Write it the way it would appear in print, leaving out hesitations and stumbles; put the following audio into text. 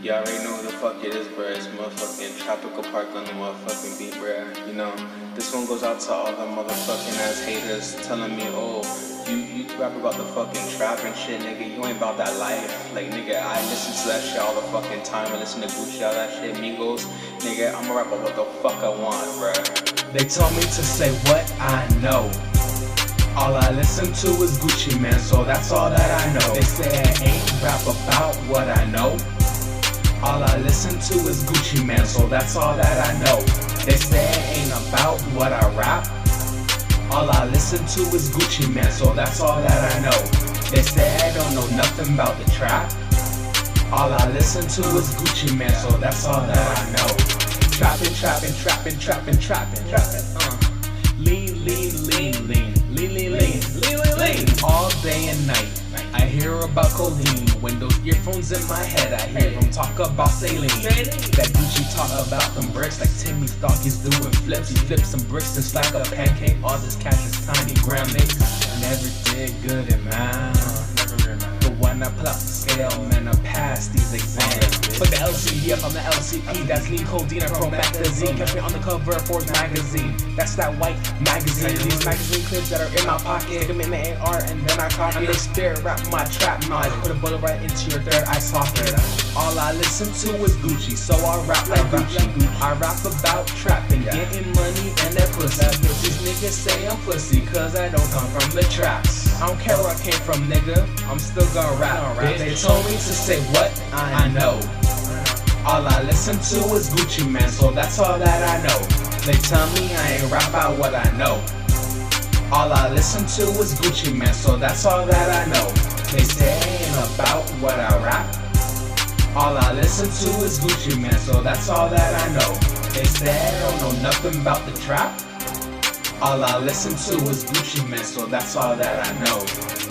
You already know who the fuck it is, bruh. It's motherfucking Tropical Park on the motherfucking beat, bruh. You know, this one goes out to all the motherfucking ass haters telling me, oh, you rap about the fucking trap and shit, nigga. You ain't about that life. Like, nigga, I listen to that shit all the fucking time. I listen to Gucci, all that shit, Migos. Nigga, I'ma rap about what the fuck I want, bruh. They told me to say what I know. All I listen to is Gucci Mane, so that's all that I know. They say I ain't rap about what I know. All I listen to is Gucci Mane, so that's all that I know. They say it ain't about what I rap. All I listen to is Gucci Mane, so that's all that I know. They say I don't know nothing about the trap. All I listen to is Gucci Mane, so that's all that I know. Trappin', trappin', trappin', trappin', trappin', trappin', lean, lean, lean, lean, lean, lean, lean, lean, lean, all day and night. I hear about codeine. When those earphones in my head, I hear them talk about saline. That Gucci talk about them bricks like Timmy Stock is doing flips. He flips some bricks and slack a pancake. All this cash is tiny gram niggas. Never did good in math. But when I pull out the scale, man, I pass these exams. Put the LCD up on the LCP. That's lean codeine and promethazine. Catch me on the cover of Forbes magazine. That's that white magazine. These magazine clips that are in my pocket. Stick them in the AR and then I cock it. I'm the spirit rap my trap knowledge. Put a bullet right into your third eye socket. All I listen to is Gucci, so I rap like Gucci. I rap about trapping, getting money and that pussy. These niggas say I'm pussy cause I don't come from the traps. I don't care where I came from, nigga. I'm still gonna rap. They told me to say what I know. All I listen to is Gucci Mane, so that's all that I know. They tell me I ain't rap about what I know. All I listen to is Gucci Mane, so that's all that I know. They say it ain't about what I rap. All I listen to is Gucci Mane, so that's all that I know. They say I don't know nothing about the trap. All I listen to is Gucci Mane, so that's all that I know.